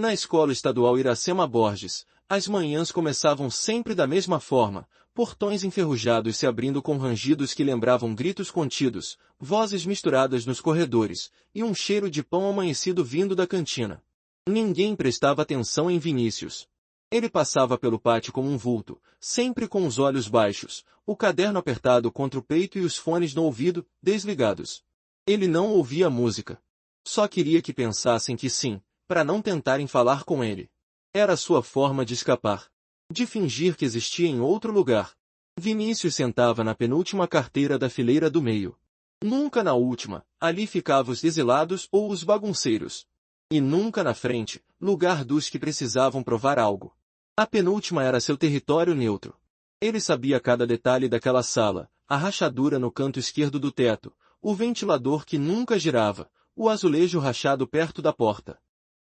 Na escola estadual Iracema Borges, as manhãs começavam sempre da mesma forma, portões enferrujados se abrindo com rangidos que lembravam gritos contidos, vozes misturadas nos corredores, e um cheiro de pão amanhecido vindo da cantina. Ninguém prestava atenção em Vinícius. Ele passava pelo pátio como um vulto, sempre com os olhos baixos, o caderno apertado contra o peito e os fones no ouvido, desligados. Ele não ouvia música. Só queria que pensassem que sim, para não tentarem falar com ele. Era sua forma de escapar. De fingir que existia em outro lugar. Vinícius sentava na penúltima carteira da fileira do meio. Nunca na última, ali ficavam os exilados ou os bagunceiros. E nunca na frente, lugar dos que precisavam provar algo. A penúltima era seu território neutro. Ele sabia cada detalhe daquela sala, a rachadura no canto esquerdo do teto, o ventilador que nunca girava, o azulejo rachado perto da porta.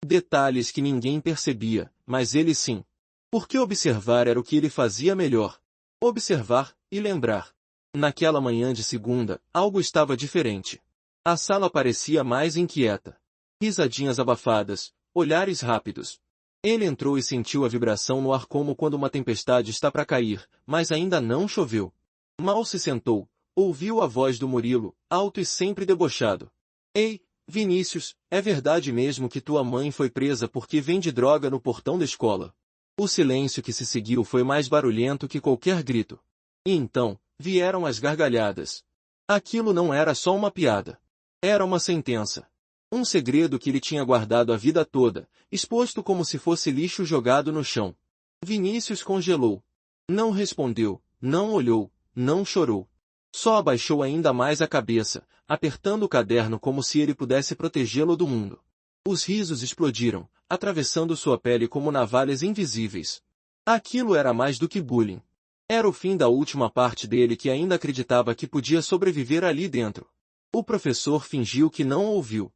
Detalhes que ninguém percebia, mas ele sim. Porque observar era o que ele fazia melhor. Observar e lembrar. Naquela manhã de segunda, algo estava diferente. A sala parecia mais inquieta. Risadinhas abafadas, olhares rápidos. Ele entrou e sentiu a vibração no ar como quando uma tempestade está para cair, mas ainda não choveu. Mal se sentou, ouviu a voz do Murilo, alto e sempre debochado. Ei, Vinícius, é verdade mesmo que tua mãe foi presa porque vende droga no portão da escola? O silêncio que se seguiu foi mais barulhento que qualquer grito. E então, vieram as gargalhadas. Aquilo não era só uma piada. Era uma sentença. Um segredo que ele tinha guardado a vida toda, exposto como se fosse lixo jogado no chão. Vinícius congelou. Não respondeu, não olhou, não chorou. Só abaixou ainda mais a cabeça, apertando o caderno como se ele pudesse protegê-lo do mundo. Os risos explodiram, atravessando sua pele como navalhas invisíveis. Aquilo era mais do que bullying. Era o fim da última parte dele que ainda acreditava que podia sobreviver ali dentro. O professor fingiu que não ouviu.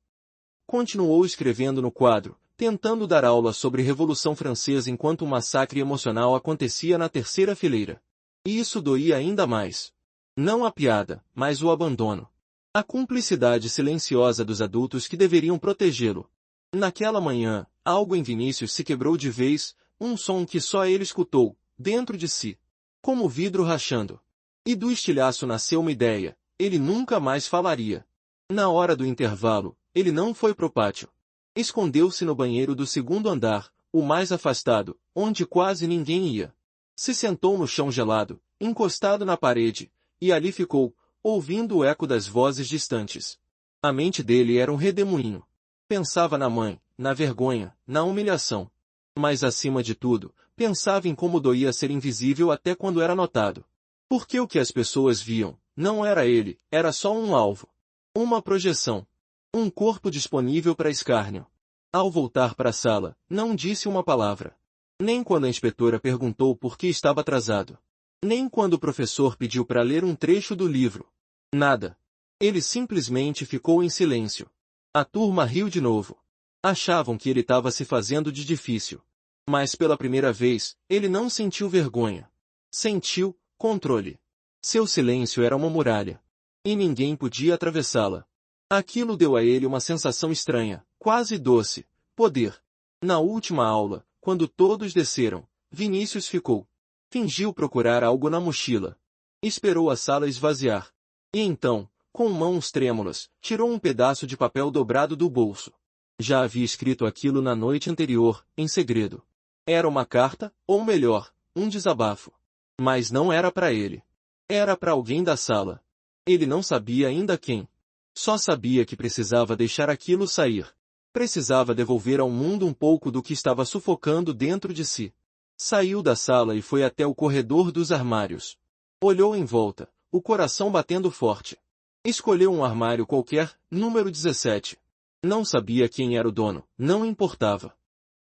Continuou escrevendo no quadro, tentando dar aula sobre Revolução Francesa enquanto um massacre emocional acontecia na terceira fileira. E isso doía ainda mais. Não a piada, mas o abandono. A cumplicidade silenciosa dos adultos que deveriam protegê-lo. Naquela manhã, algo em Vinícius se quebrou de vez, um som que só ele escutou, dentro de si. Como vidro rachando. E do estilhaço nasceu uma ideia, ele nunca mais falaria. Na hora do intervalo, ele não foi pro pátio. Escondeu-se no banheiro do segundo andar, o mais afastado, onde quase ninguém ia. Se sentou no chão gelado, encostado na parede, e ali ficou, ouvindo o eco das vozes distantes. A mente dele era um redemoinho. Pensava na mãe, na vergonha, na humilhação. Mas acima de tudo, pensava em como doía ser invisível até quando era notado. Porque o que as pessoas viam, não era ele, era só um alvo. Uma projeção. Um corpo disponível para escárnio. Ao voltar para a sala, não disse uma palavra. Nem quando a inspetora perguntou por que estava atrasado. Nem quando o professor pediu para ler um trecho do livro. Nada. Ele simplesmente ficou em silêncio. A turma riu de novo. Achavam que ele estava se fazendo de difícil. Mas pela primeira vez, ele não sentiu vergonha. Sentiu controle. Seu silêncio era uma muralha. E ninguém podia atravessá-la. Aquilo deu a ele uma sensação estranha, quase doce, poder. Na última aula, quando todos desceram, Vinícius ficou. Fingiu procurar algo na mochila. Esperou a sala esvaziar. E então, com mãos trêmulas, tirou um pedaço de papel dobrado do bolso. Já havia escrito aquilo na noite anterior, em segredo. Era uma carta, ou melhor, um desabafo. Mas não era para ele. Era para alguém da sala. Ele não sabia ainda quem. Só sabia que precisava deixar aquilo sair. Precisava devolver ao mundo um pouco do que estava sufocando dentro de si. Saiu da sala e foi até o corredor dos armários. Olhou em volta, o coração batendo forte. Escolheu um armário qualquer, número 17. Não sabia quem era o dono, não importava.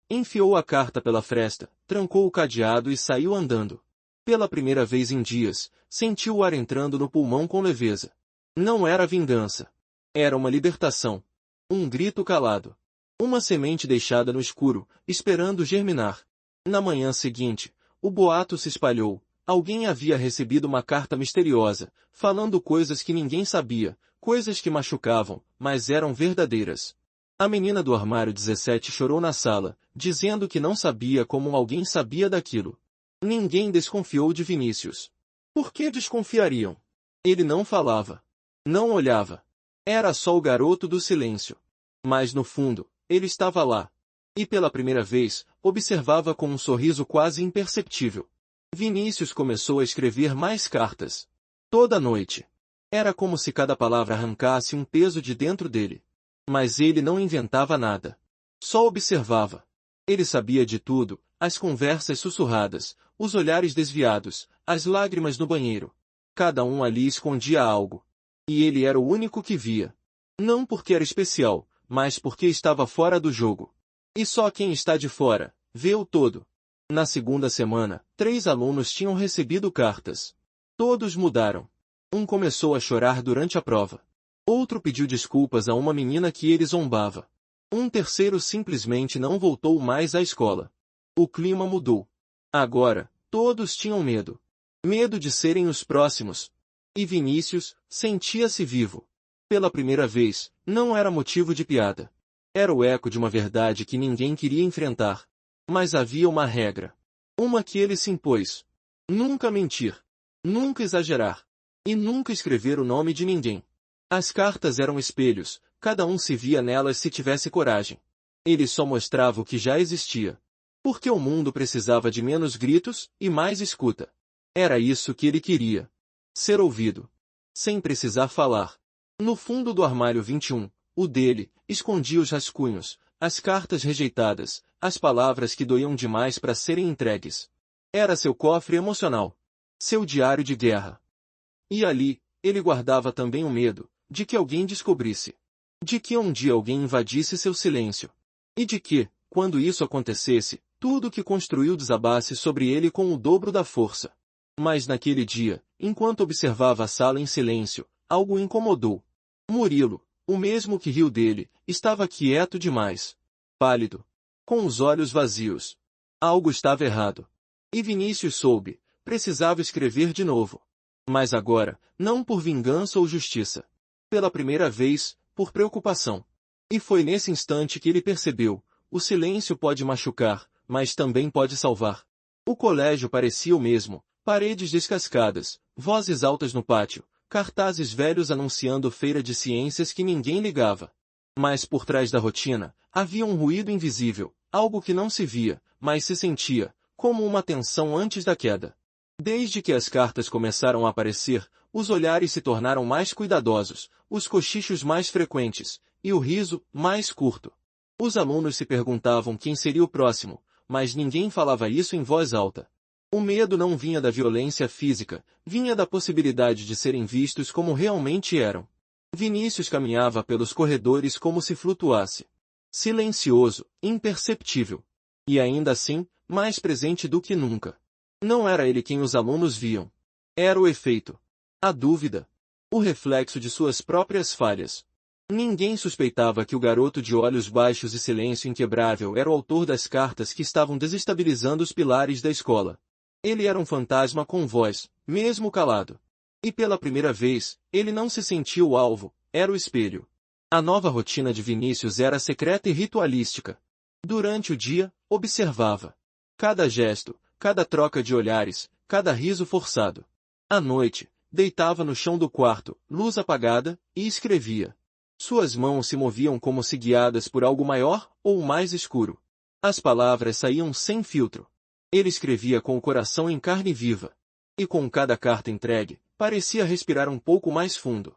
Enfiou a carta pela fresta, trancou o cadeado e saiu andando. Pela primeira vez em dias, sentiu o ar entrando no pulmão com leveza. Não era vingança. Era uma libertação. Um grito calado. Uma semente deixada no escuro, esperando germinar. Na manhã seguinte, o boato se espalhou. Alguém havia recebido uma carta misteriosa, falando coisas que ninguém sabia, coisas que machucavam, mas eram verdadeiras. A menina do armário 17 chorou na sala, dizendo que não sabia como alguém sabia daquilo. Ninguém desconfiou de Vinícius. Por que desconfiariam? Ele não falava. Não olhava. Era só o garoto do silêncio. Mas no fundo, ele estava lá. E pela primeira vez, observava com um sorriso quase imperceptível. Vinícius começou a escrever mais cartas. Toda noite. Era como se cada palavra arrancasse um peso de dentro dele. Mas ele não inventava nada. Só observava. Ele sabia de tudo, as conversas sussurradas, os olhares desviados, as lágrimas no banheiro. Cada um ali escondia algo. E ele era o único que via. Não porque era especial, mas porque estava fora do jogo. E só quem está de fora, vê o todo. Na segunda semana, 3 alunos tinham recebido cartas. Todos mudaram. Um começou a chorar durante a prova. Outro pediu desculpas a uma menina que ele zombava. Um terceiro simplesmente não voltou mais à escola. O clima mudou. Agora, todos tinham medo. Medo de serem os próximos. E Vinícius sentia-se vivo. Pela primeira vez, não era motivo de piada. Era o eco de uma verdade que ninguém queria enfrentar. Mas havia uma regra. Uma que ele se impôs. Nunca mentir. Nunca exagerar. E nunca escrever o nome de ninguém. As cartas eram espelhos, cada um se via nelas se tivesse coragem. Ele só mostrava o que já existia. Porque o mundo precisava de menos gritos e mais escuta. Era isso que ele queria. Ser ouvido. Sem precisar falar. No fundo do armário 21, o dele, escondia os rascunhos, as cartas rejeitadas, as palavras que doíam demais para serem entregues. Era seu cofre emocional. Seu diário de guerra. E ali, ele guardava também o medo, de que alguém descobrisse. De que um dia alguém invadisse seu silêncio. E de que, quando isso acontecesse, tudo o que construiu desabasse sobre ele com o dobro da força. Mas naquele dia, enquanto observava a sala em silêncio, algo o incomodou. Murilo, o mesmo que riu dele, estava quieto demais. Pálido. Com os olhos vazios. Algo estava errado. E Vinícius soube, precisava escrever de novo. Mas agora, não por vingança ou justiça. Pela primeira vez, por preocupação. E foi nesse instante que ele percebeu, o silêncio pode machucar, mas também pode salvar. O colégio parecia o mesmo, paredes descascadas, vozes altas no pátio, cartazes velhos anunciando feira de ciências que ninguém ligava. Mas por trás da rotina, havia um ruído invisível, algo que não se via, mas se sentia, como uma tensão antes da queda. Desde que as cartas começaram a aparecer, os olhares se tornaram mais cuidadosos, os cochichos mais frequentes, e o riso, mais curto. Os alunos se perguntavam quem seria o próximo, mas ninguém falava isso em voz alta. O medo não vinha da violência física, vinha da possibilidade de serem vistos como realmente eram. Vinícius caminhava pelos corredores como se flutuasse. Silencioso, imperceptível. E ainda assim, mais presente do que nunca. Não era ele quem os alunos viam. Era o efeito. A dúvida. O reflexo de suas próprias falhas. Ninguém suspeitava que o garoto de olhos baixos e silêncio inquebrável era o autor das cartas que estavam desestabilizando os pilares da escola. Ele era um fantasma com voz, mesmo calado. E pela primeira vez, ele não se sentia o alvo, era o espelho. A nova rotina de Vinícius era secreta e ritualística. Durante o dia, observava. Cada gesto, cada troca de olhares, cada riso forçado. À noite, deitava no chão do quarto, luz apagada, e escrevia. Suas mãos se moviam como se guiadas por algo maior ou mais escuro. As palavras saíam sem filtro. Ele escrevia com o coração em carne viva. E com cada carta entregue, parecia respirar um pouco mais fundo.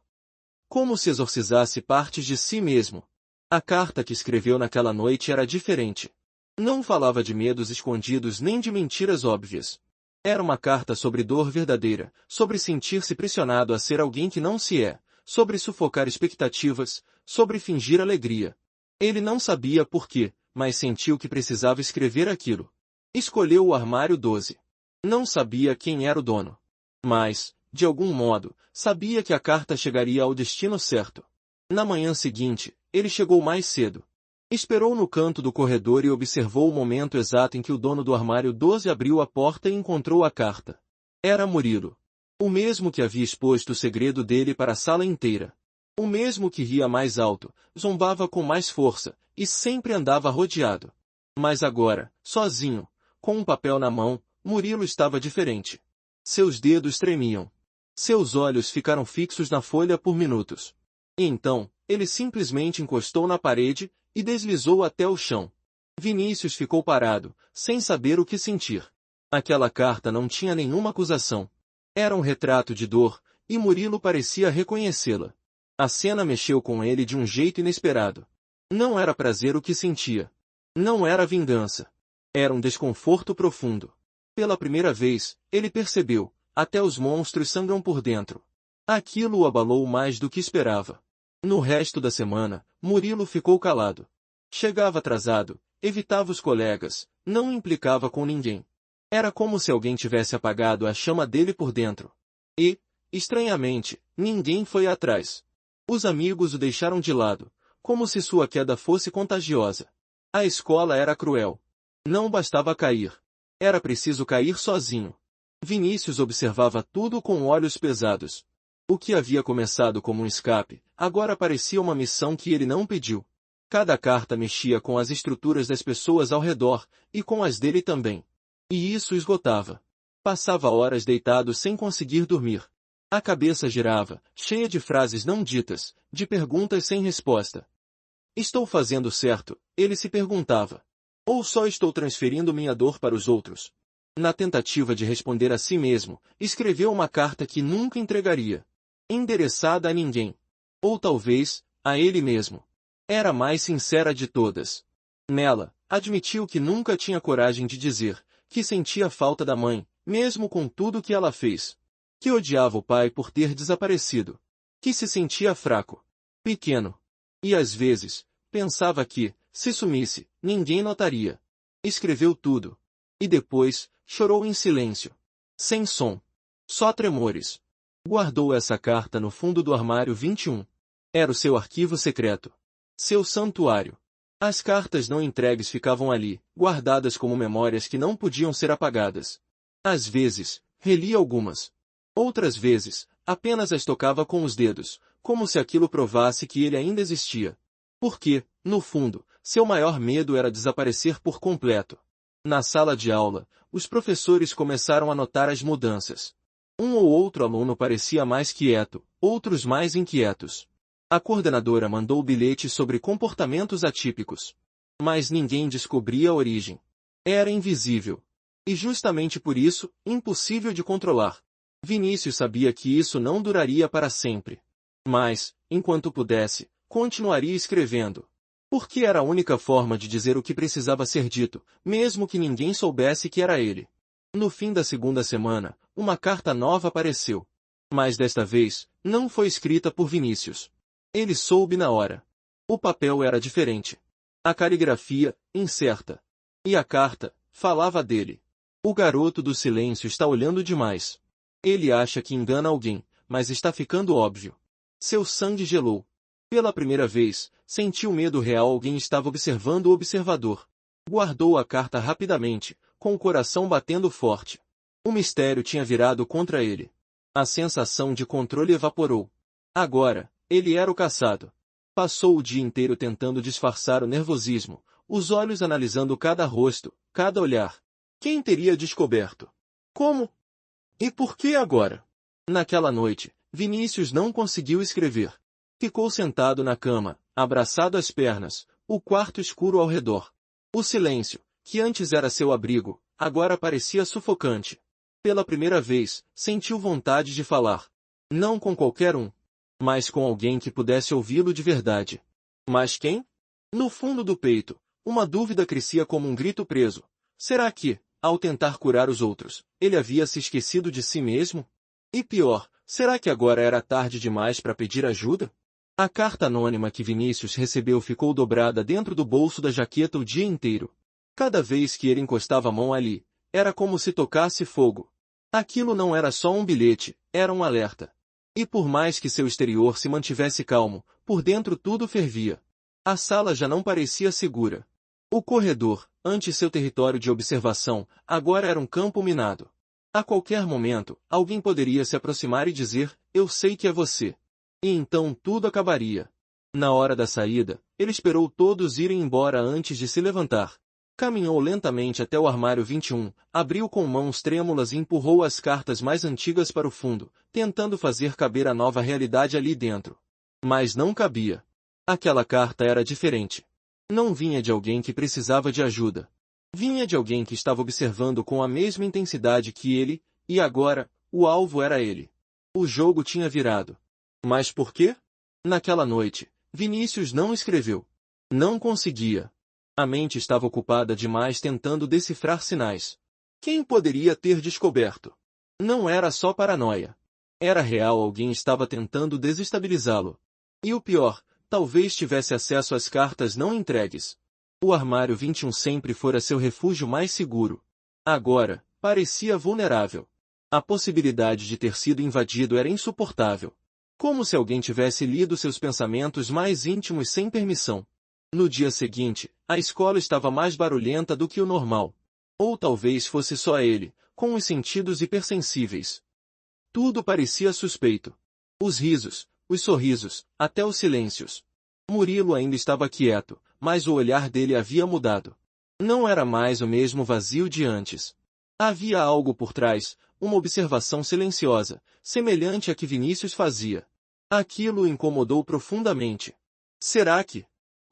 Como se exorcizasse partes de si mesmo. A carta que escreveu naquela noite era diferente. Não falava de medos escondidos nem de mentiras óbvias. Era uma carta sobre dor verdadeira, sobre sentir-se pressionado a ser alguém que não se é, sobre sufocar expectativas, sobre fingir alegria. Ele não sabia por quê, mas sentiu que precisava escrever aquilo. Escolheu o armário 12. Não sabia quem era o dono. Mas, de algum modo, sabia que a carta chegaria ao destino certo. Na manhã seguinte, ele chegou mais cedo. Esperou no canto do corredor e observou o momento exato em que o dono do armário 12 abriu a porta e encontrou a carta. Era Murilo. O mesmo que havia exposto o segredo dele para a sala inteira. O mesmo que ria mais alto, zombava com mais força, e sempre andava rodeado. Mas agora, sozinho, com um papel na mão, Murilo estava diferente. Seus dedos tremiam. Seus olhos ficaram fixos na folha por minutos. E então, ele simplesmente encostou na parede e deslizou até o chão. Vinícius ficou parado, sem saber o que sentir. Aquela carta não tinha nenhuma acusação. Era um retrato de dor, e Murilo parecia reconhecê-la. A cena mexeu com ele de um jeito inesperado. Não era prazer o que sentia. Não era vingança. Era um desconforto profundo. Pela primeira vez, ele percebeu, até os monstros sangram por dentro. Aquilo o abalou mais do que esperava. No resto da semana, Murilo ficou calado. Chegava atrasado, evitava os colegas, não implicava com ninguém. Era como se alguém tivesse apagado a chama dele por dentro. E, estranhamente, ninguém foi atrás. Os amigos o deixaram de lado, como se sua queda fosse contagiosa. A escola era cruel. Não bastava cair. Era preciso cair sozinho. Vinícius observava tudo com olhos pesados. O que havia começado como um escape, agora parecia uma missão que ele não pediu. Cada carta mexia com as estruturas das pessoas ao redor, e com as dele também. E isso esgotava. Passava horas deitado sem conseguir dormir. A cabeça girava, cheia de frases não ditas, de perguntas sem resposta. Estou fazendo certo? Ele se perguntava. Ou só estou transferindo minha dor para os outros? Na tentativa de responder a si mesmo, escreveu uma carta que nunca entregaria. Endereçada a ninguém. Ou talvez, a ele mesmo. Era a mais sincera de todas. Nela, admitiu que nunca tinha coragem de dizer que sentia falta da mãe, mesmo com tudo que ela fez. Que odiava o pai por ter desaparecido. Que se sentia fraco. Pequeno. E às vezes, pensava que, se sumisse, ninguém notaria. Escreveu tudo. E depois, chorou em silêncio. Sem som. Só tremores. Guardou essa carta no fundo do armário 21. Era o seu arquivo secreto. Seu santuário. As cartas não entregues ficavam ali, guardadas como memórias que não podiam ser apagadas. Às vezes, relia algumas. Outras vezes, apenas as tocava com os dedos, como se aquilo provasse que ele ainda existia. Porque, no fundo, seu maior medo era desaparecer por completo. Na sala de aula, os professores começaram a notar as mudanças. Um ou outro aluno parecia mais quieto, outros mais inquietos. A coordenadora mandou bilhetes sobre comportamentos atípicos. Mas ninguém descobria a origem. Era invisível. E justamente por isso, impossível de controlar. Vinícius sabia que isso não duraria para sempre. Mas, enquanto pudesse, continuaria escrevendo. Porque era a única forma de dizer o que precisava ser dito, mesmo que ninguém soubesse que era ele. No fim da segunda semana, uma carta nova apareceu. Mas desta vez, não foi escrita por Vinícius. Ele soube na hora. O papel era diferente. A caligrafia, incerta. E a carta, falava dele. O garoto do silêncio está olhando demais. Ele acha que engana alguém, mas está ficando óbvio. Seu sangue gelou. Pela primeira vez, sentiu medo real. Alguém estava observando o observador. Guardou a carta rapidamente, com o coração batendo forte. O mistério tinha virado contra ele. A sensação de controle evaporou. Agora, ele era o caçado. Passou o dia inteiro tentando disfarçar o nervosismo, os olhos analisando cada rosto, cada olhar. Quem teria descoberto? Como? E por que agora? Naquela noite, Vinícius não conseguiu escrever. Ficou sentado na cama, abraçado às pernas, o quarto escuro ao redor. O silêncio, que antes era seu abrigo, agora parecia sufocante. Pela primeira vez, sentiu vontade de falar. Não com qualquer um, mas com alguém que pudesse ouvi-lo de verdade. Mas quem? No fundo do peito, uma dúvida crescia como um grito preso. Será que, ao tentar curar os outros, ele havia se esquecido de si mesmo? E pior, será que agora era tarde demais para pedir ajuda? A carta anônima que Vinícius recebeu ficou dobrada dentro do bolso da jaqueta o dia inteiro. Cada vez que ele encostava a mão ali, era como se tocasse fogo. Aquilo não era só um bilhete, era um alerta. E por mais que seu exterior se mantivesse calmo, por dentro tudo fervia. A sala já não parecia segura. O corredor, antes seu território de observação, agora era um campo minado. A qualquer momento, alguém poderia se aproximar e dizer, eu sei que é você. E então tudo acabaria. Na hora da saída, ele esperou todos irem embora antes de se levantar. Caminhou lentamente até o armário 21, abriu com mãos trêmulas e empurrou as cartas mais antigas para o fundo, tentando fazer caber a nova realidade ali dentro. Mas não cabia. Aquela carta era diferente. Não vinha de alguém que precisava de ajuda. Vinha de alguém que estava observando com a mesma intensidade que ele, e agora, o alvo era ele. O jogo tinha virado. Mas por quê? Naquela noite, Vinícius não escreveu. Não conseguia. A mente estava ocupada demais tentando decifrar sinais. Quem poderia ter descoberto? Não era só paranoia. Era real, alguém estava tentando desestabilizá-lo. E o pior, talvez tivesse acesso às cartas não entregues. O armário 21 sempre fora seu refúgio mais seguro. Agora, parecia vulnerável. A possibilidade de ter sido invadido era insuportável. Como se alguém tivesse lido seus pensamentos mais íntimos sem permissão. No dia seguinte, a escola estava mais barulhenta do que o normal. Ou talvez fosse só ele, com os sentidos hipersensíveis. Tudo parecia suspeito. Os risos, os sorrisos, até os silêncios. Murilo ainda estava quieto, mas o olhar dele havia mudado. Não era mais o mesmo vazio de antes. Havia algo por trás, uma observação silenciosa, semelhante à que Vinícius fazia. Aquilo o incomodou profundamente. Será que...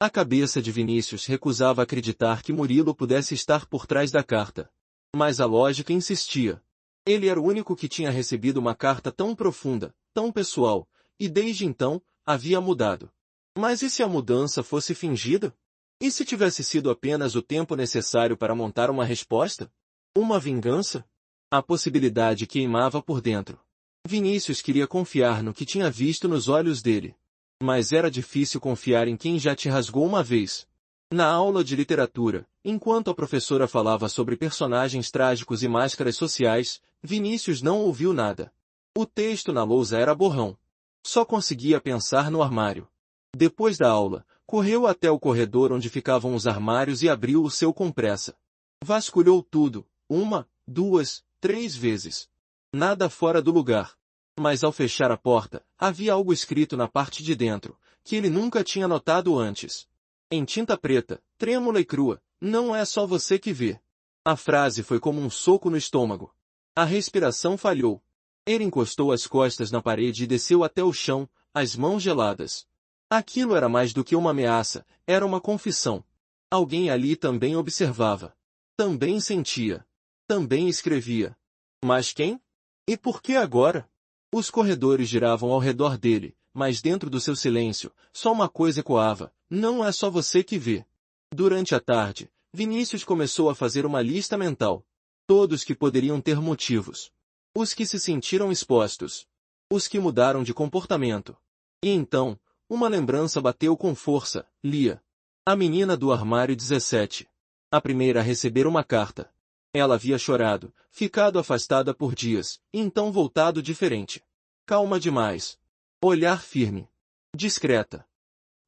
A cabeça de Vinícius recusava acreditar que Murilo pudesse estar por trás da carta. Mas a lógica insistia. Ele era o único que tinha recebido uma carta tão profunda, tão pessoal, e desde então, havia mudado. Mas e se a mudança fosse fingida? E se tivesse sido apenas o tempo necessário para montar uma resposta? Uma vingança? A possibilidade queimava por dentro. Vinícius queria confiar no que tinha visto nos olhos dele. Mas era difícil confiar em quem já te rasgou uma vez. Na aula de literatura, enquanto a professora falava sobre personagens trágicos e máscaras sociais, Vinícius não ouviu nada. O texto na lousa era borrão. Só conseguia pensar no armário. Depois da aula, correu até o corredor onde ficavam os armários e abriu o seu com pressa. Vasculhou tudo, 1, 2, 3 vezes. Nada fora do lugar. Mas ao fechar a porta, havia algo escrito na parte de dentro, que ele nunca tinha notado antes. Em tinta preta, trêmula e crua, não é só você que vê. A frase foi como um soco no estômago. A respiração falhou. Ele encostou as costas na parede e desceu até o chão, as mãos geladas. Aquilo era mais do que uma ameaça, era uma confissão. Alguém ali também observava. Também sentia. Também escrevia. Mas quem? E por que agora? Os corredores giravam ao redor dele, mas dentro do seu silêncio, só uma coisa ecoava: não é só você que vê. Durante a tarde, Vinícius começou a fazer uma lista mental. Todos que poderiam ter motivos. Os que se sentiram expostos. Os que mudaram de comportamento. E então, uma lembrança bateu com força: Lia. A menina do armário 17. A primeira a receber uma carta. Ela havia chorado, ficado afastada por dias, e então voltado diferente. Calma demais. Olhar firme. Discreta.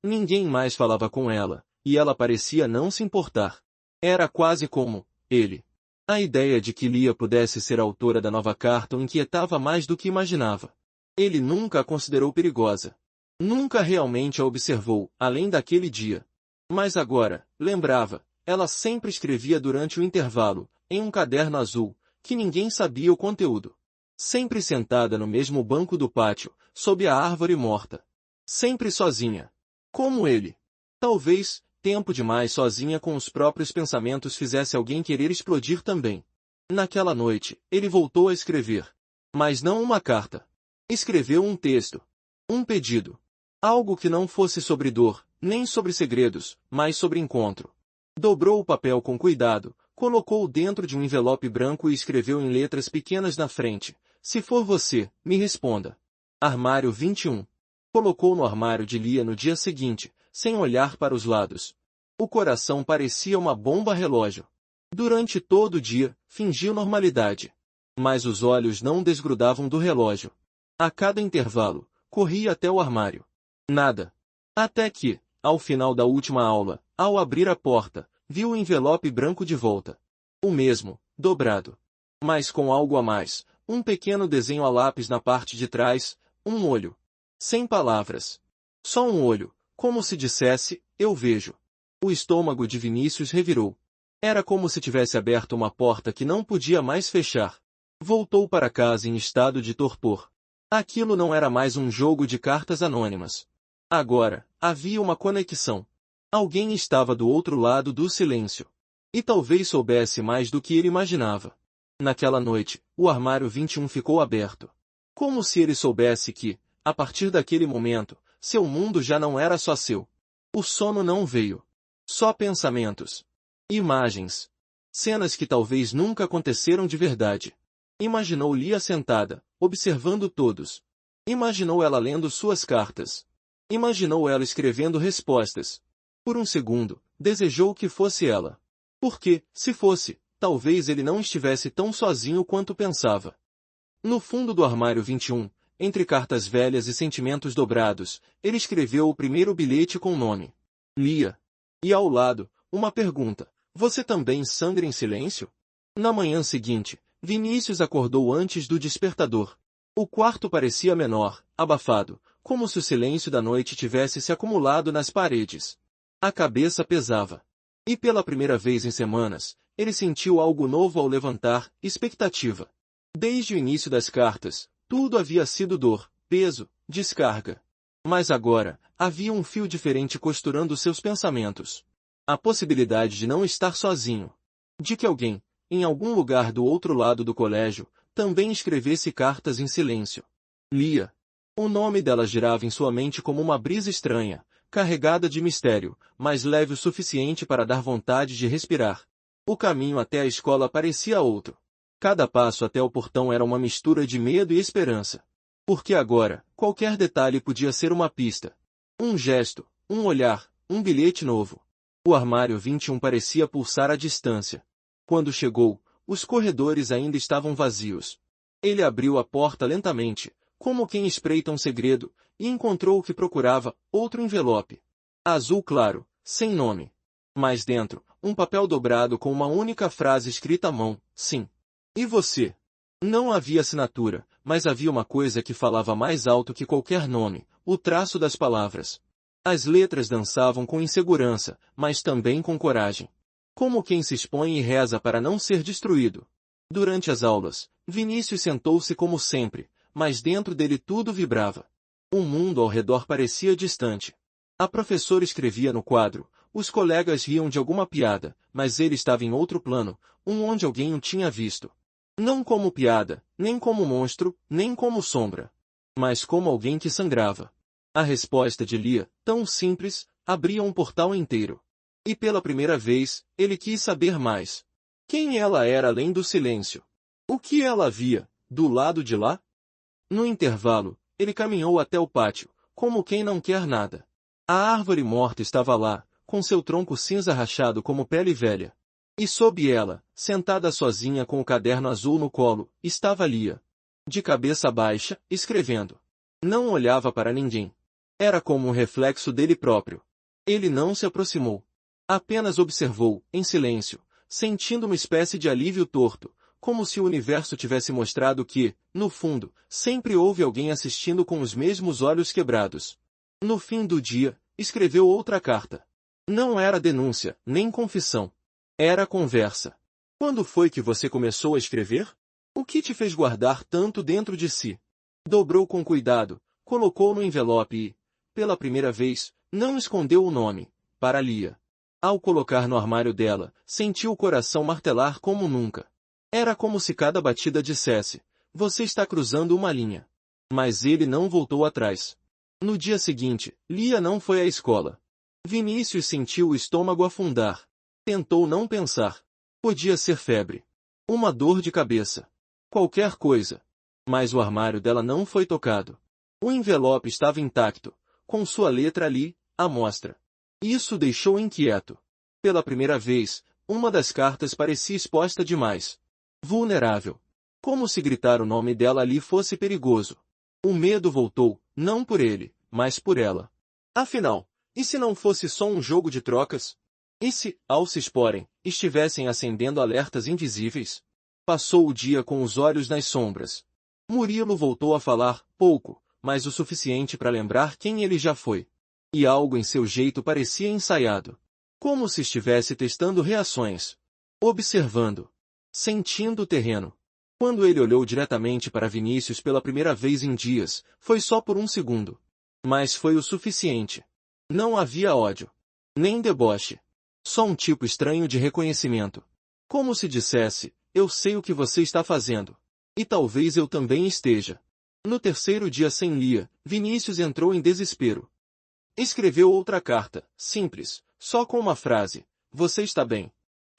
Ninguém mais falava com ela, e ela parecia não se importar. Era quase como ele. A ideia de que Lia pudesse ser a autora da nova carta o inquietava mais do que imaginava. Ele nunca a considerou perigosa. Nunca realmente a observou, além daquele dia. Mas agora, lembrava, ela sempre escrevia durante o intervalo, em um caderno azul, que ninguém sabia o conteúdo. Sempre sentada no mesmo banco do pátio, sob a árvore morta. Sempre sozinha. Como ele. Talvez, tempo demais sozinha com os próprios pensamentos fizesse alguém querer explodir também. Naquela noite, ele voltou a escrever. Mas não uma carta. Escreveu um texto. Um pedido. Algo que não fosse sobre dor, nem sobre segredos, mas sobre encontro. Dobrou o papel com cuidado, colocou-o dentro de um envelope branco e escreveu em letras pequenas na frente: se for você, me responda. Armário 21. Colocou no armário de Lia no dia seguinte, sem olhar para os lados. O coração parecia uma bomba relógio. Durante todo o dia, fingiu normalidade. Mas os olhos não desgrudavam do relógio. A cada intervalo, corria até o armário. Nada. Até que, ao final da última aula, ao abrir a porta, viu o envelope branco de volta. O mesmo, dobrado. Mas com algo a mais, um pequeno desenho a lápis na parte de trás, um olho. Sem palavras. Só um olho, como se dissesse: eu vejo. O estômago de Vinícius revirou. Era como se tivesse aberto uma porta que não podia mais fechar. Voltou para casa em estado de torpor. Aquilo não era mais um jogo de cartas anônimas. Agora, havia uma conexão. Alguém estava do outro lado do silêncio. E talvez soubesse mais do que ele imaginava. Naquela noite, o armário 21 ficou aberto. Como se ele soubesse que, a partir daquele momento, seu mundo já não era só seu. O sono não veio. Só pensamentos. Imagens. Cenas que talvez nunca aconteceram de verdade. Imaginou Lia sentada, observando todos. Imaginou ela lendo suas cartas. Imaginou ela escrevendo respostas. Por um segundo, desejou que fosse ela. Porque, se fosse, talvez ele não estivesse tão sozinho quanto pensava. No fundo do armário 21, entre cartas velhas e sentimentos dobrados, ele escreveu o primeiro bilhete com o nome. Lia. E ao lado, uma pergunta. Você também sangra em silêncio? Na manhã seguinte, Vinícius acordou antes do despertador. O quarto parecia menor, abafado, como se o silêncio da noite tivesse se acumulado nas paredes. A cabeça pesava. E pela primeira vez em semanas, ele sentiu algo novo ao levantar, expectativa. Desde o início das cartas, tudo havia sido dor, peso, descarga. Mas agora, havia um fio diferente costurando seus pensamentos. A possibilidade de não estar sozinho. De que alguém, em algum lugar do outro lado do colégio, também escrevesse cartas em silêncio. Lia. O nome dela girava em sua mente como uma brisa estranha, carregada de mistério, mas leve o suficiente para dar vontade de respirar. O caminho até a escola parecia outro. Cada passo até o portão era uma mistura de medo e esperança. Porque agora, qualquer detalhe podia ser uma pista. Um gesto, um olhar, um bilhete novo. O armário 21 parecia pulsar à distância. Quando chegou, os corredores ainda estavam vazios. Ele abriu a porta lentamente, como quem espreita um segredo, e encontrou o que procurava, outro envelope. Azul claro, sem nome. Mas dentro, um papel dobrado com uma única frase escrita à mão, sim. E você? Não havia assinatura, mas havia uma coisa que falava mais alto que qualquer nome, o traço das palavras. As letras dançavam com insegurança, mas também com coragem. Como quem se expõe e reza para não ser destruído. Durante as aulas, Vinícius sentou-se como sempre, mas dentro dele tudo vibrava. O mundo ao redor parecia distante. A professora escrevia no quadro, os colegas riam de alguma piada, mas ele estava em outro plano, onde alguém o tinha visto. Não como piada, nem como monstro, nem como sombra. Mas como alguém que sangrava. A resposta de Lia, tão simples, abria um portal inteiro. E pela primeira vez, ele quis saber mais. Quem ela era além do silêncio? O que ela via, do lado de lá? No intervalo, ele caminhou até o pátio, como quem não quer nada. A árvore morta estava lá, com seu tronco cinza rachado como pele velha. E sob ela, sentada sozinha com o caderno azul no colo, estava Lia. De cabeça baixa, escrevendo. Não olhava para ninguém. Era como um reflexo dele próprio. Ele não se aproximou. Apenas observou, em silêncio, sentindo uma espécie de alívio torto, como se o universo tivesse mostrado que, no fundo, sempre houve alguém assistindo com os mesmos olhos quebrados. No fim do dia, escreveu outra carta. Não era denúncia, nem confissão. Era conversa. Quando foi que você começou a escrever? O que te fez guardar tanto dentro de si? Dobrou com cuidado, colocou no envelope e, pela primeira vez, não escondeu o nome, para Lia. Ao colocar no armário dela, sentiu o coração martelar como nunca. Era como se cada batida dissesse, você está cruzando uma linha. Mas ele não voltou atrás. No dia seguinte, Lia não foi à escola. Vinícius sentiu o estômago afundar. Tentou não pensar. Podia ser febre. Uma dor de cabeça. Qualquer coisa. Mas o armário dela não foi tocado. O envelope estava intacto, com sua letra ali, à mostra. Isso o deixou inquieto. Pela primeira vez, uma das cartas parecia exposta demais. Vulnerável. Como se gritar o nome dela ali fosse perigoso. O medo voltou, não por ele, mas por ela. Afinal, e se não fosse só um jogo de trocas? E se, ao se exporem, estivessem acendendo alertas invisíveis? Passou o dia com os olhos nas sombras. Murilo voltou a falar, pouco, mas o suficiente para lembrar quem ele já foi. E algo em seu jeito parecia ensaiado. Como se estivesse testando reações. observando, sentindo o terreno. Quando ele olhou diretamente para Vinícius pela primeira vez em dias, foi só por um segundo. Mas foi o suficiente. Não havia ódio. Nem deboche. Só um tipo estranho de reconhecimento. Como se dissesse, eu sei o que você está fazendo. E talvez eu também esteja. No terceiro dia sem Lia, Vinícius entrou em desespero. Escreveu outra carta, simples, só com uma frase, você está bem.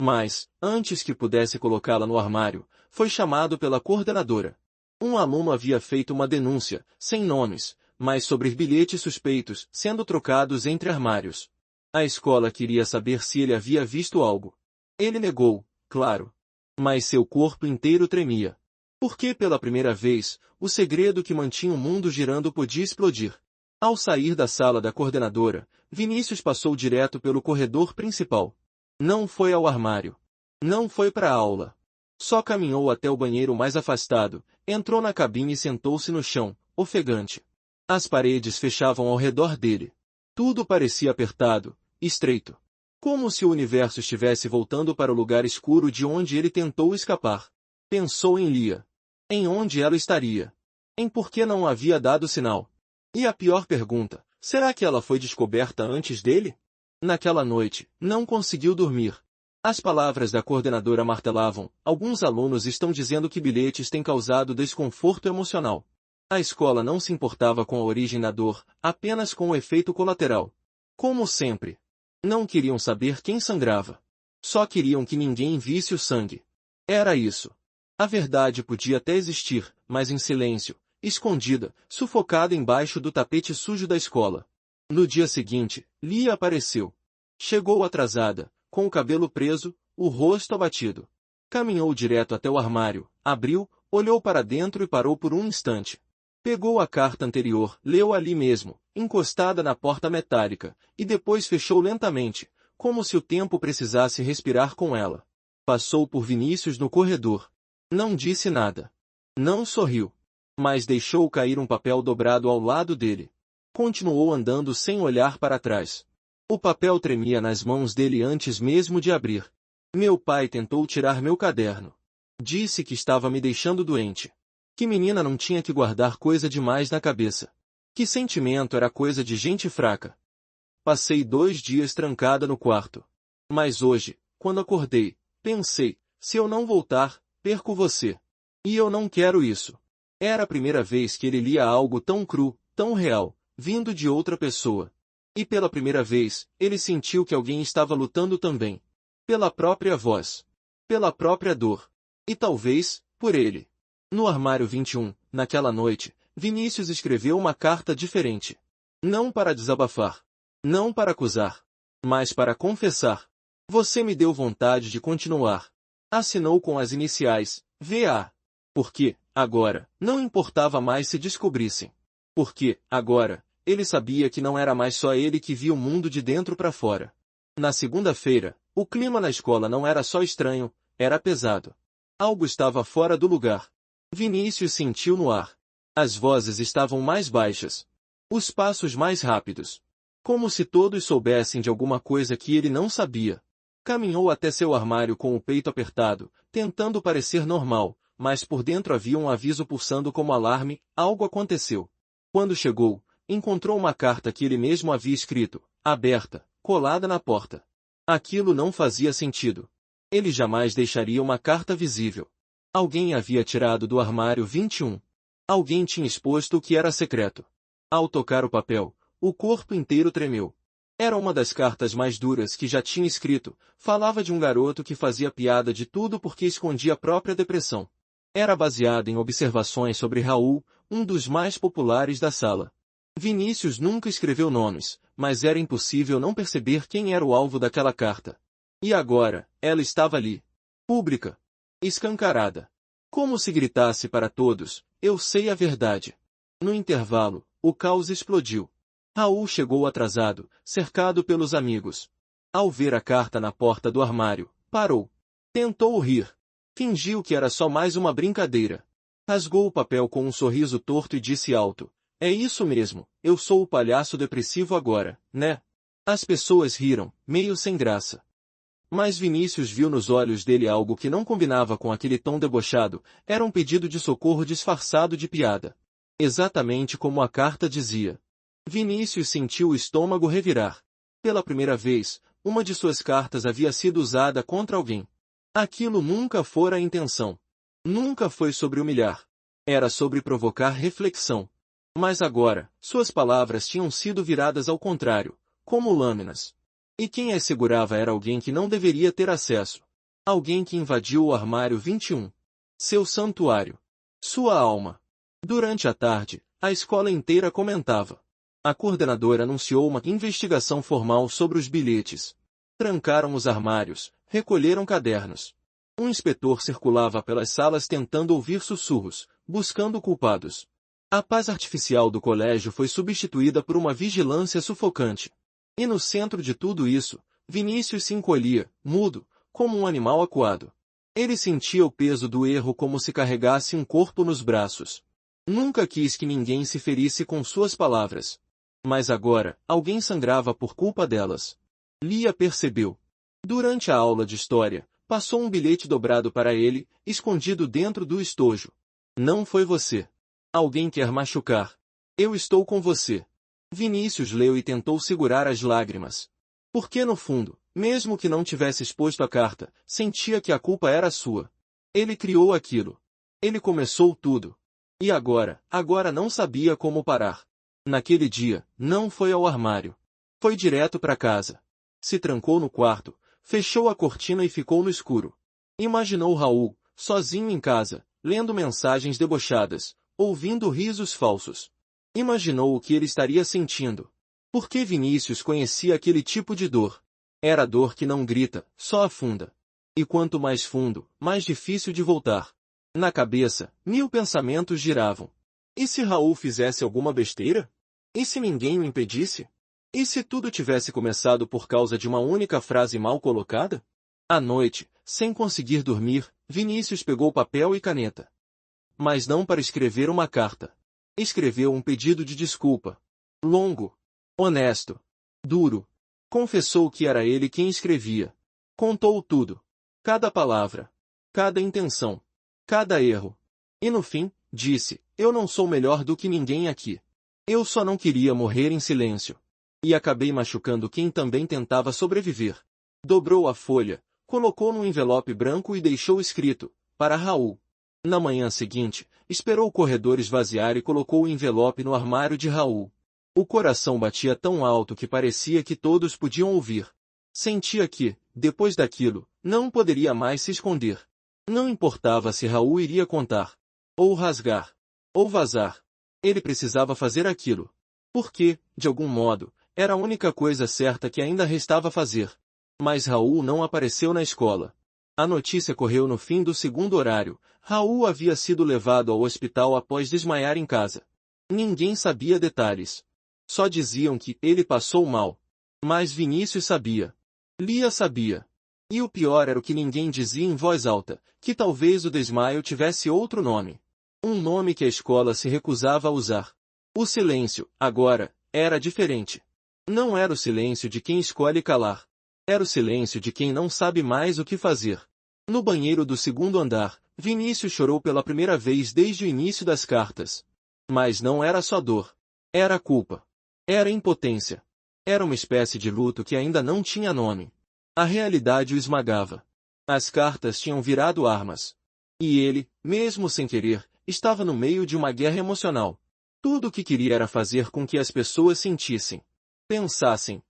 Mas, antes que pudesse colocá-la no armário, foi chamado pela coordenadora. Um aluno havia feito uma denúncia, sem nomes, mas sobre bilhetes suspeitos, sendo trocados entre armários. A escola queria saber se ele havia visto algo. Ele negou, claro. Mas seu corpo inteiro tremia. Porque pela primeira vez, o segredo que mantinha o mundo girando podia explodir. Ao sair da sala da coordenadora, Vinícius passou direto pelo corredor principal. Não foi ao armário. Não foi para a aula. Só caminhou até o banheiro mais afastado, entrou na cabine e sentou-se no chão, ofegante. As paredes fechavam ao redor dele. Tudo parecia apertado, estreito. Como se o universo estivesse voltando para o lugar escuro de onde ele tentou escapar. Pensou em Lia. Em onde ela estaria? Em por que não havia dado sinal? E a pior pergunta, será que ela foi descoberta antes dele? Naquela noite, não conseguiu dormir. As palavras da coordenadora martelavam, alguns alunos estão dizendo que bilhetes têm causado desconforto emocional. A escola não se importava com a origem da dor, apenas com o efeito colateral. Como sempre. Não queriam saber quem sangrava. Só queriam que ninguém visse o sangue. Era isso. A verdade podia até existir, mas em silêncio, escondida, sufocada embaixo do tapete sujo da escola. No dia seguinte, Lia apareceu. Chegou atrasada, com o cabelo preso, o rosto abatido. Caminhou direto até o armário, abriu, olhou para dentro e parou por um instante. Pegou a carta anterior, leu ali mesmo, encostada na porta metálica, e depois fechou lentamente, como se o tempo precisasse respirar com ela. Passou por Vinícius no corredor. Não disse nada. Não sorriu. Mas deixou cair um papel dobrado ao lado dele. Continuou andando sem olhar para trás. O papel tremia nas mãos dele antes mesmo de abrir. Meu pai tentou tirar meu caderno. Disse que estava me deixando doente. Que menina não tinha que guardar coisa demais na cabeça. Que sentimento era coisa de gente fraca. Passei 2 dias trancada no quarto. Mas hoje, quando acordei, pensei, se eu não voltar, perco você. E eu não quero isso. Era a primeira vez que ele lia algo tão cru, tão real, vindo de outra pessoa. E pela primeira vez, ele sentiu que alguém estava lutando também. Pela própria voz. Pela própria dor. E talvez, por ele. No armário 21, naquela noite, Vinícius escreveu uma carta diferente. Não para desabafar. Não para acusar. Mas para confessar. Você me deu vontade de continuar. Assinou com as iniciais, VA. Porque, agora, não importava mais se descobrissem. Porque, agora, ele sabia que não era mais só ele que via o mundo de dentro para fora. Na segunda-feira, o clima na escola não era só estranho, era pesado. Algo estava fora do lugar. Vinícius sentiu no ar. As vozes estavam mais baixas. Os passos mais rápidos. Como se todos soubessem de alguma coisa que ele não sabia. Caminhou até seu armário com o peito apertado, tentando parecer normal, mas por dentro havia um aviso pulsando como alarme, algo aconteceu. Quando chegou, encontrou uma carta que ele mesmo havia escrito, aberta, colada na porta. Aquilo não fazia sentido. Ele jamais deixaria uma carta visível. Alguém havia tirado do armário 21. Alguém tinha exposto o que era secreto. Ao tocar o papel, o corpo inteiro tremeu. Era uma das cartas mais duras que já tinha escrito, falava de um garoto que fazia piada de tudo porque escondia a própria depressão. Era baseada em observações sobre Raul, um dos mais populares da sala. Vinícius nunca escreveu nomes, mas era impossível não perceber quem era o alvo daquela carta. E agora, ela estava ali. Pública. Escancarada. Como se gritasse para todos, eu sei a verdade. No intervalo, o caos explodiu. Raul chegou atrasado, cercado pelos amigos. Ao ver a carta na porta do armário, parou. Tentou rir. Fingiu que era só mais uma brincadeira. Rasgou o papel com um sorriso torto e disse alto, é isso mesmo, eu sou o palhaço depressivo agora, né? As pessoas riram, meio sem graça. Mas Vinícius viu nos olhos dele algo que não combinava com aquele tom debochado, era um pedido de socorro disfarçado de piada. Exatamente como a carta dizia. Vinícius sentiu o estômago revirar. Pela primeira vez, uma de suas cartas havia sido usada contra alguém. Aquilo nunca fora a intenção. Nunca foi sobre humilhar. Era sobre provocar reflexão. Mas agora, suas palavras tinham sido viradas ao contrário, como lâminas. E quem as segurava era alguém que não deveria ter acesso. Alguém que invadiu o armário 21. Seu santuário. Sua alma. Durante a tarde, a escola inteira comentava. A coordenadora anunciou uma investigação formal sobre os bilhetes. Trancaram os armários, recolheram cadernos. Um inspetor circulava pelas salas tentando ouvir sussurros, buscando culpados. A paz artificial do colégio foi substituída por uma vigilância sufocante. E no centro de tudo isso, Vinícius se encolhia, mudo, como um animal acuado. Ele sentia o peso do erro como se carregasse um corpo nos braços. Nunca quis que ninguém se ferisse com suas palavras. Mas agora, alguém sangrava por culpa delas. Lia percebeu. Durante a aula de história, passou um bilhete dobrado para ele, escondido dentro do estojo. Não foi você. Alguém quer machucar. Eu estou com você. Vinícius leu e tentou segurar as lágrimas. Porque no fundo, mesmo que não tivesse exposto a carta, sentia que a culpa era sua. Ele criou aquilo. Ele começou tudo. E agora não sabia como parar. Naquele dia, não foi ao armário. Foi direto para casa. Se trancou no quarto, fechou a cortina e ficou no escuro. Imaginou Raul, sozinho em casa, lendo mensagens debochadas, ouvindo risos falsos. Imaginou o que ele estaria sentindo. Porque Vinícius conhecia aquele tipo de dor. Era dor que não grita, só afunda. E quanto mais fundo, mais difícil de voltar. Na cabeça, 1000 pensamentos giravam. E se Raul fizesse alguma besteira? E se ninguém o impedisse? E se tudo tivesse começado por causa de uma única frase mal colocada? À noite, sem conseguir dormir, Vinícius pegou papel e caneta. Mas não para escrever uma carta. Escreveu um pedido de desculpa. Longo. Honesto. Duro. Confessou que era ele quem escrevia. Contou tudo. Cada palavra. Cada intenção. Cada erro. E no fim, disse, eu não sou melhor do que ninguém aqui. Eu só não queria morrer em silêncio. E acabei machucando quem também tentava sobreviver. Dobrou a folha, colocou num envelope branco e deixou escrito, para Raul. Na manhã seguinte, esperou o corredor esvaziar e colocou o envelope no armário de Raul. O coração batia tão alto que parecia que todos podiam ouvir. Sentia que, depois daquilo, não poderia mais se esconder. Não importava se Raul iria contar, ou rasgar, ou vazar. Ele precisava fazer aquilo. Porque, de algum modo, era a única coisa certa que ainda restava fazer. Mas Raul não apareceu na escola. A notícia correu no fim do segundo horário. Raul havia sido levado ao hospital após desmaiar em casa. Ninguém sabia detalhes. Só diziam que ele passou mal. Mas Vinícius sabia. Lia sabia. E o pior era o que ninguém dizia em voz alta, que talvez o desmaio tivesse outro nome. Um nome que a escola se recusava a usar. O silêncio, agora, era diferente. Não era o silêncio de quem escolhe calar. Era o silêncio de quem não sabe mais o que fazer. No banheiro do segundo andar, Vinícius chorou pela primeira vez desde o início das cartas. Mas não era só dor. Era culpa. Era impotência. Era uma espécie de luto que ainda não tinha nome. A realidade o esmagava. As cartas tinham virado armas. E ele, mesmo sem querer, estava no meio de uma guerra emocional. Tudo o que queria era fazer com que as pessoas sentissem, pensassem,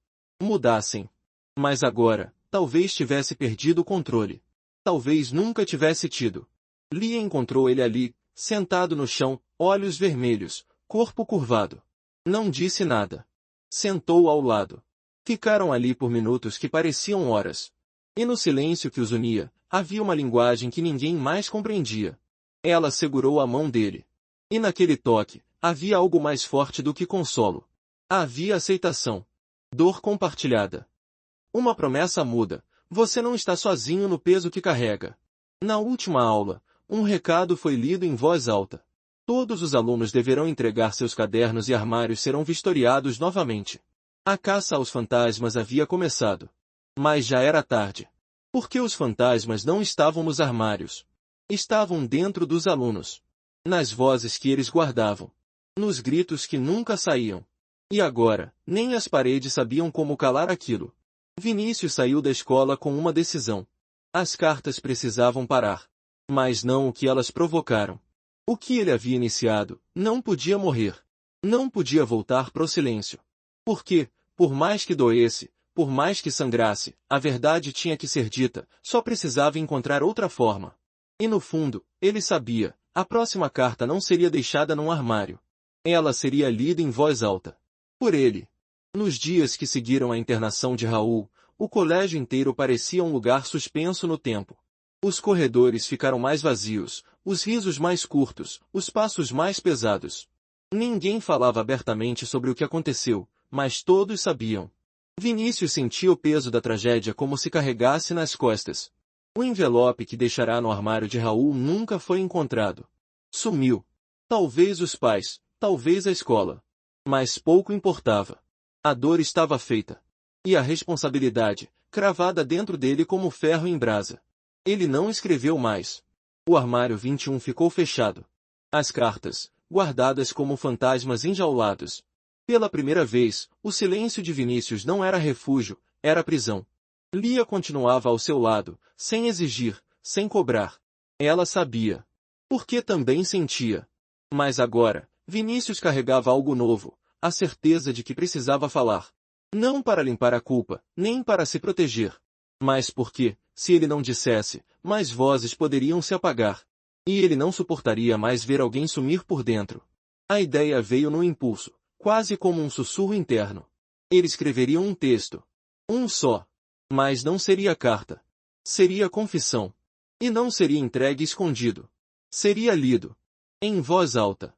mudassem. Mas agora, talvez tivesse perdido o controle. Talvez nunca tivesse tido. Lia encontrou ele ali, sentado no chão, olhos vermelhos, corpo curvado. Não disse nada. Sentou ao lado. Ficaram ali por minutos que pareciam horas. E no silêncio que os unia, havia uma linguagem que ninguém mais compreendia. Ela segurou a mão dele. E naquele toque, havia algo mais forte do que consolo. Havia aceitação. Dor compartilhada. Uma promessa muda. Você não está sozinho no peso que carrega. Na última aula, um recado foi lido em voz alta. Todos os alunos deverão entregar seus cadernos e armários serão vistoriados novamente. A caça aos fantasmas havia começado. Mas já era tarde. Porque os fantasmas não estavam nos armários. Estavam dentro dos alunos. Nas vozes que eles guardavam. Nos gritos que nunca saíam. E agora, nem as paredes sabiam como calar aquilo. Vinícius saiu da escola com uma decisão. As cartas precisavam parar. Mas não o que elas provocaram. O que ele havia iniciado, não podia morrer. Não podia voltar pro silêncio. Porque, por mais que doesse, por mais que sangrasse, a verdade tinha que ser dita, só precisava encontrar outra forma. E no fundo, ele sabia, a próxima carta não seria deixada num armário. Ela seria lida em voz alta. Por ele. Nos dias que seguiram a internação de Raul, o colégio inteiro parecia um lugar suspenso no tempo. Os corredores ficaram mais vazios, os risos mais curtos, os passos mais pesados. Ninguém falava abertamente sobre o que aconteceu, mas todos sabiam. Vinícius sentia o peso da tragédia como se carregasse nas costas. O envelope que deixará no armário de Raul nunca foi encontrado. Sumiu. Talvez os pais, talvez a escola. Mas pouco importava. A dor estava feita. E a responsabilidade, cravada dentro dele como ferro em brasa. Ele não escreveu mais. O armário 21 ficou fechado. As cartas, guardadas como fantasmas enjaulados. Pela primeira vez, o silêncio de Vinícius não era refúgio, era prisão. Lia continuava ao seu lado, sem exigir, sem cobrar. Ela sabia. Porque também sentia. Mas agora, Vinícius carregava algo novo, a certeza de que precisava falar. Não para limpar a culpa, nem para se proteger. Mas porque, se ele não dissesse, mais vozes poderiam se apagar. E ele não suportaria mais ver alguém sumir por dentro. A ideia veio no impulso, quase como um sussurro interno. Ele escreveria um texto. Um só. Mas não seria carta. Seria confissão. E não seria entregue escondido. Seria lido. Em voz alta.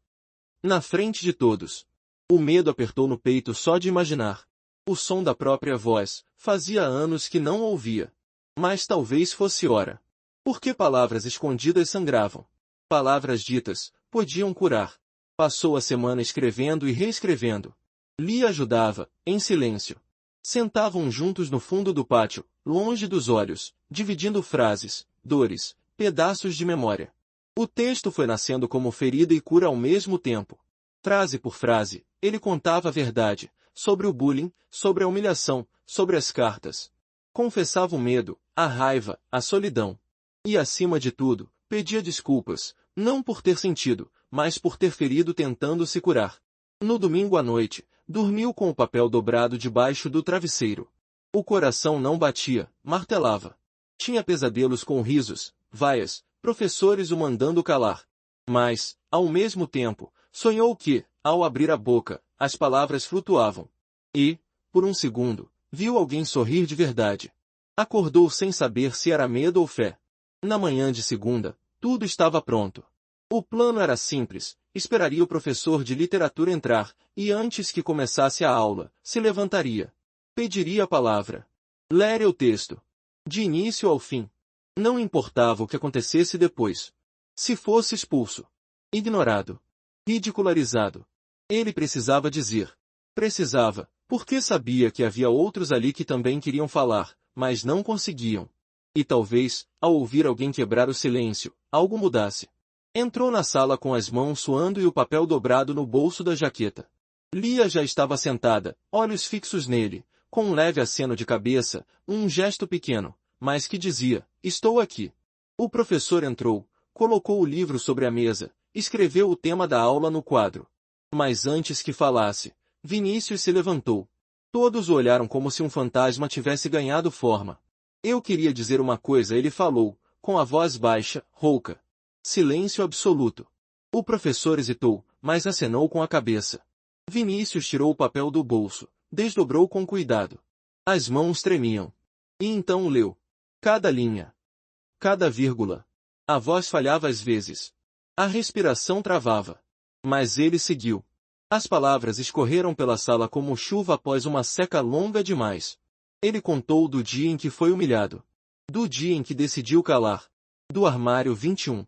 Na frente de todos. O medo apertou no peito só de imaginar. O som da própria voz, fazia anos que não ouvia. Mas talvez fosse hora. Porque palavras escondidas sangravam. Palavras ditas, podiam curar. Passou a semana escrevendo e reescrevendo. Lia ajudava, em silêncio. Sentavam juntos no fundo do pátio, longe dos olhos, dividindo frases, dores, pedaços de memória. O texto foi nascendo como ferida e cura ao mesmo tempo. Frase por frase, ele contava a verdade, sobre o bullying, sobre a humilhação, sobre as cartas. Confessava o medo, a raiva, a solidão. E acima de tudo, pedia desculpas, não por ter sentido, mas por ter ferido tentando se curar. No domingo à noite, dormiu com o papel dobrado debaixo do travesseiro. O coração não batia, martelava. Tinha pesadelos com risos, vaias, professores o mandando calar. Mas, ao mesmo tempo, sonhou que, ao abrir a boca, as palavras flutuavam. E, por um segundo, viu alguém sorrir de verdade. Acordou sem saber se era medo ou fé. Na manhã de segunda, tudo estava pronto. O plano era simples, esperaria o professor de literatura entrar, e antes que começasse a aula, se levantaria. Pediria a palavra. Leria o texto. De início ao fim. Não importava o que acontecesse depois. Se fosse expulso. Ignorado. Ridicularizado. Ele precisava dizer. Precisava, porque sabia que havia outros ali que também queriam falar, mas não conseguiam. E talvez, ao ouvir alguém quebrar o silêncio, algo mudasse. Entrou na sala com as mãos suando e o papel dobrado no bolso da jaqueta. Lia já estava sentada, olhos fixos nele, com um leve aceno de cabeça, um gesto pequeno, mas que dizia, estou aqui. O professor entrou, colocou o livro sobre a mesa, escreveu o tema da aula no quadro. Mas antes que falasse, Vinícius se levantou. Todos o olharam como se um fantasma tivesse ganhado forma. Eu queria dizer uma coisa, ele falou, com a voz baixa, rouca. Silêncio absoluto. O professor hesitou, mas acenou com a cabeça. Vinícius tirou o papel do bolso, desdobrou com cuidado. As mãos tremiam. E então leu. Cada linha. Cada vírgula. A voz falhava às vezes. A respiração travava. Mas ele seguiu. As palavras escorreram pela sala como chuva após uma seca longa demais. Ele contou do dia em que foi humilhado. Do dia em que decidiu calar. Do armário 21.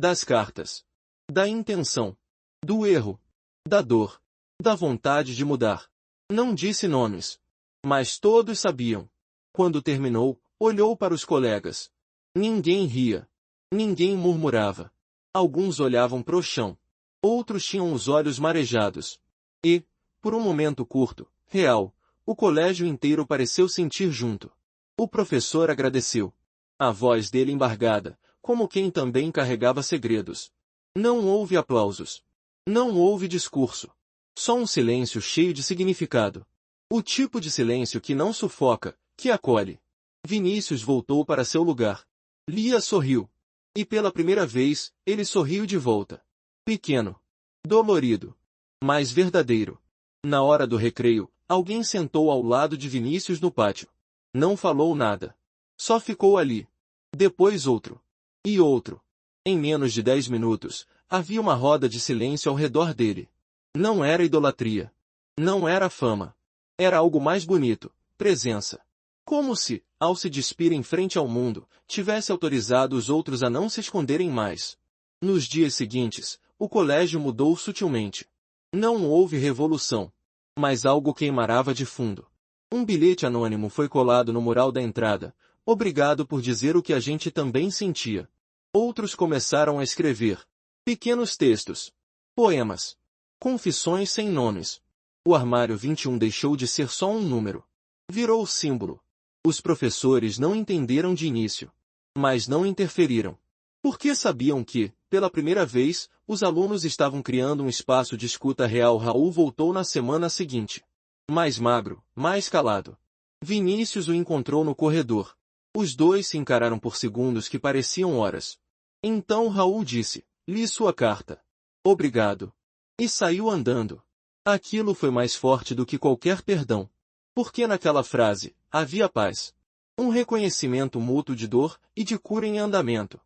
Das cartas. Da intenção. Do erro. Da dor. Da vontade de mudar. Não disse nomes. Mas todos sabiam. Quando terminou, Olhou para os colegas. Ninguém ria. Ninguém murmurava. Alguns olhavam pro chão. Outros tinham os olhos marejados. E, por um momento curto, real, o colégio inteiro pareceu sentir junto. O professor agradeceu. A voz dele embargada, como quem também carregava segredos. Não houve aplausos. Não houve discurso. Só um silêncio cheio de significado. O tipo de silêncio que não sufoca, que acolhe. Vinícius voltou para seu lugar. Lia sorriu. E pela primeira vez, ele sorriu de volta. Pequeno. Dolorido. Mas verdadeiro. Na hora do recreio, alguém sentou ao lado de Vinícius no pátio. Não falou nada. Só ficou ali. Depois outro. E outro. Em menos de 10 minutos, havia uma roda de silêncio ao redor dele. Não era idolatria. Não era fama. Era algo mais bonito, presença. Como se, ao se despir em frente ao mundo, tivesse autorizado os outros a não se esconderem mais. Nos dias seguintes, o colégio mudou sutilmente. Não houve revolução. Mas algo queimarava de fundo. Um bilhete anônimo foi colado no mural da entrada. Obrigado por dizer o que a gente também sentia. Outros começaram a escrever. Pequenos textos. Poemas. Confissões sem nomes. O armário 21 deixou de ser só um número. Virou símbolo. Os professores não entenderam de início. Mas não interferiram. Porque sabiam que, pela primeira vez, os alunos estavam criando um espaço de escuta real. Raul voltou na semana seguinte. Mais magro, mais calado. Vinícius o encontrou no corredor. Os dois se encararam por segundos que pareciam horas. Então Raul disse, li sua carta. Obrigado. E saiu andando. Aquilo foi mais forte do que qualquer perdão. Porque naquela frase, havia paz. Um reconhecimento mútuo de dor e de cura em andamento.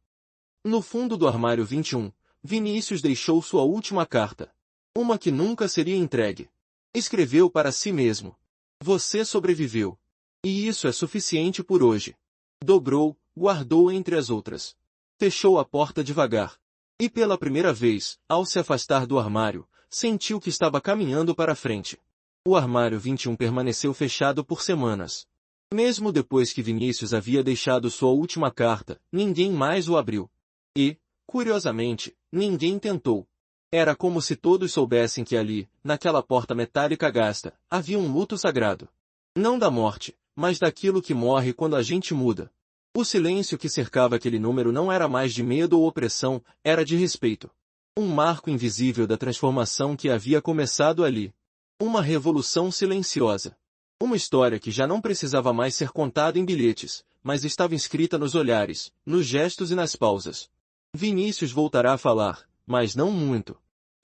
No fundo do armário 21, Vinícius deixou sua última carta. Uma que nunca seria entregue. Escreveu para si mesmo. Você sobreviveu. E isso é suficiente por hoje. Dobrou, guardou entre as outras. Fechou a porta devagar. E pela primeira vez, ao se afastar do armário, sentiu que estava caminhando para frente. O armário 21 permaneceu fechado por semanas. Mesmo depois que Vinícius havia deixado sua última carta, ninguém mais o abriu. E, curiosamente, ninguém tentou. Era como se todos soubessem que ali, naquela porta metálica gasta, havia um luto sagrado. Não da morte, mas daquilo que morre quando a gente muda. O silêncio que cercava aquele número não era mais de medo ou opressão, era de respeito. Um marco invisível da transformação que havia começado ali. Uma revolução silenciosa. Uma história que já não precisava mais ser contada em bilhetes, mas estava inscrita nos olhares, nos gestos e nas pausas. Vinícius voltará a falar, mas não muito.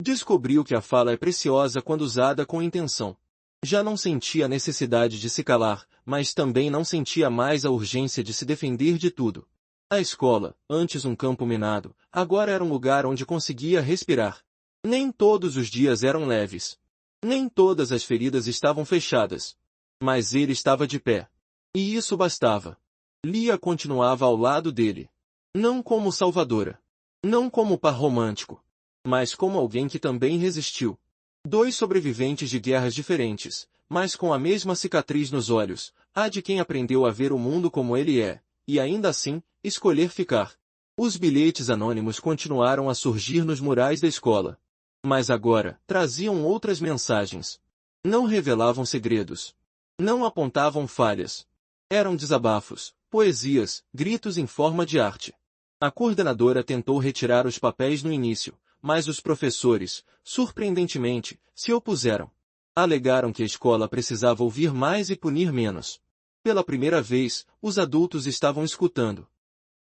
Descobriu que a fala é preciosa quando usada com intenção. Já não sentia a necessidade de se calar, mas também não sentia mais a urgência de se defender de tudo. A escola, antes um campo minado, agora era um lugar onde conseguia respirar. Nem todos os dias eram leves. Nem todas as feridas estavam fechadas. Mas ele estava de pé. E isso bastava. Lia continuava ao lado dele. Não como salvadora. Não como par romântico. Mas como alguém que também resistiu. Dois sobreviventes de guerras diferentes, mas com a mesma cicatriz nos olhos, a de quem aprendeu a ver o mundo como ele é, e ainda assim, escolher ficar. Os bilhetes anônimos continuaram a surgir nos murais da escola. Mas agora, traziam outras mensagens. Não revelavam segredos. Não apontavam falhas. Eram desabafos, poesias, gritos em forma de arte. A coordenadora tentou retirar os papéis no início, mas os professores, surpreendentemente, se opuseram. Alegaram que a escola precisava ouvir mais e punir menos. Pela primeira vez, os adultos estavam escutando.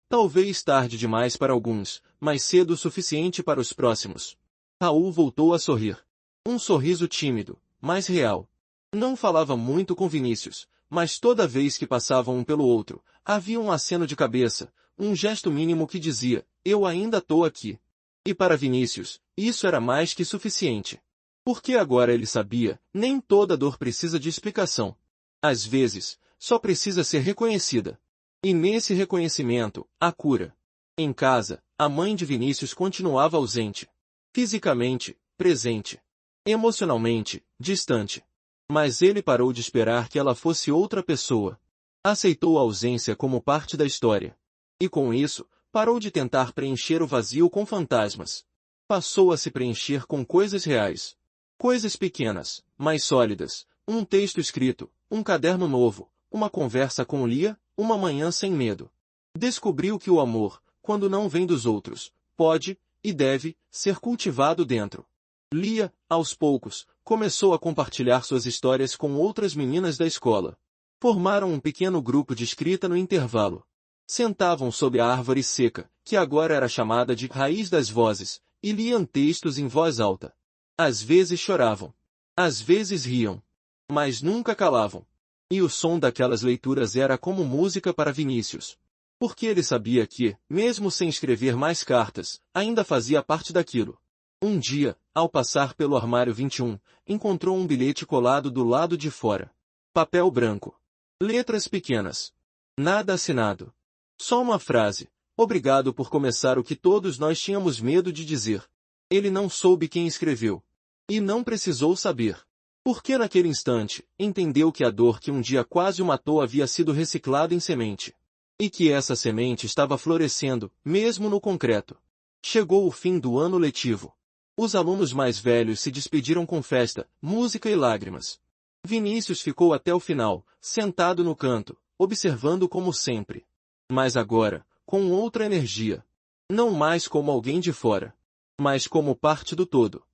Talvez tarde demais para alguns, mas cedo o suficiente para os próximos. Raul voltou a sorrir. Um sorriso tímido, mas real. Não falava muito com Vinícius, mas toda vez que passavam um pelo outro, havia um aceno de cabeça, um gesto mínimo que dizia, eu ainda tô aqui. E para Vinícius, isso era mais que suficiente. Porque agora ele sabia, nem toda dor precisa de explicação. Às vezes, só precisa ser reconhecida. E nesse reconhecimento, a cura. Em casa, a mãe de Vinícius continuava ausente. Fisicamente, presente. Emocionalmente, distante. Mas ele parou de esperar que ela fosse outra pessoa. Aceitou a ausência como parte da história. E com isso, parou de tentar preencher o vazio com fantasmas. Passou a se preencher com coisas reais. Coisas pequenas, mas sólidas. Um texto escrito, um caderno novo, uma conversa com Lia, uma manhã sem medo. Descobriu que o amor, quando não vem dos outros, pode, e deve, ser cultivado dentro. Lia, aos poucos, começou a compartilhar suas histórias com outras meninas da escola. Formaram um pequeno grupo de escrita no intervalo. Sentavam sob a árvore seca, que agora era chamada de Raiz das Vozes, e liam textos em voz alta. Às vezes choravam. Às vezes riam. Mas nunca calavam. E o som daquelas leituras era como música para Vinícius. Porque ele sabia que, mesmo sem escrever mais cartas, ainda fazia parte daquilo. Um dia, ao passar pelo armário 21, encontrou um bilhete colado do lado de fora. Papel branco. Letras pequenas. Nada assinado. Só uma frase. Obrigado por começar o que todos nós tínhamos medo de dizer. Ele não soube quem escreveu. E não precisou saber. Porque naquele instante, entendeu que a dor que um dia quase o matou havia sido reciclada em semente. E que essa semente estava florescendo, mesmo no concreto. Chegou o fim do ano letivo. Os alunos mais velhos se despediram com festa, música e lágrimas. Vinícius ficou até o final, sentado no canto, observando como sempre. Mas agora, com outra energia. Não mais como alguém de fora, mas como parte do todo.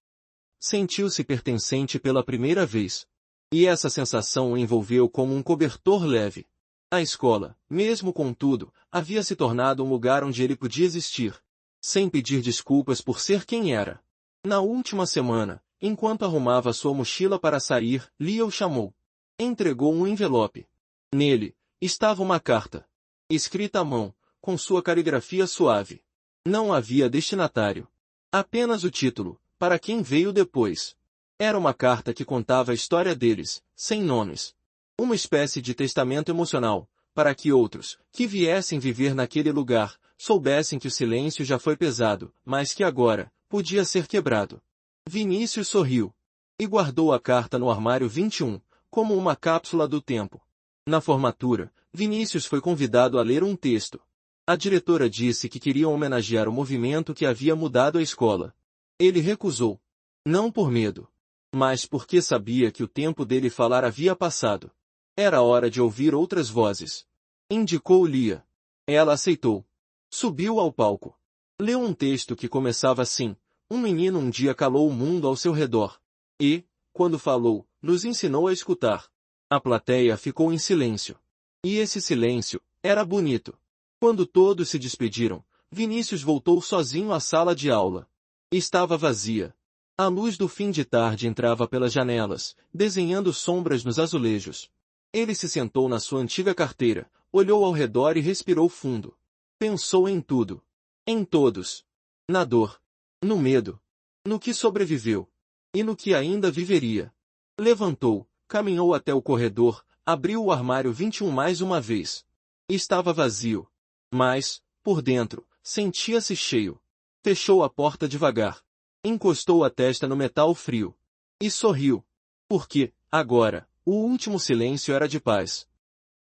Sentiu-se pertencente pela primeira vez. E essa sensação o envolveu como um cobertor leve. A escola, mesmo com tudo, havia se tornado um lugar onde ele podia existir, sem pedir desculpas por ser quem era. Na última semana, enquanto arrumava sua mochila para sair, Lia o chamou. Entregou um envelope. Nele, estava uma carta. Escrita à mão, com sua caligrafia suave. Não havia destinatário. Apenas o título, para quem veio depois. Era uma carta que contava a história deles, sem nomes. Uma espécie de testamento emocional, para que outros, que viessem viver naquele lugar, soubessem que o silêncio já foi pesado, mas que agora, podia ser quebrado. Vinícius sorriu. E guardou a carta no armário 21, como uma cápsula do tempo. Na formatura, Vinícius foi convidado a ler um texto. A diretora disse que queria homenagear o movimento que havia mudado a escola. Ele recusou. Não por medo, mas porque sabia que o tempo dele falar havia passado. Era hora de ouvir outras vozes. Indicou Lia. Ela aceitou. Subiu ao palco. Leu um texto que começava assim: um menino um dia calou o mundo ao seu redor. E, quando falou, nos ensinou a escutar. A plateia ficou em silêncio. E esse silêncio era bonito. Quando todos se despediram, Vinícius voltou sozinho à sala de aula. Estava vazia. A luz do fim de tarde entrava pelas janelas, desenhando sombras nos azulejos. Ele se sentou na sua antiga carteira, olhou ao redor e respirou fundo. Pensou em tudo. Em todos. Na dor. No medo. No que sobreviveu. E no que ainda viveria. Levantou, caminhou até o corredor, abriu o armário 21 mais uma vez. Estava vazio. Mas, por dentro, sentia-se cheio. Fechou a porta devagar. Encostou a testa no metal frio. E sorriu. Porque, agora, o último silêncio era de paz.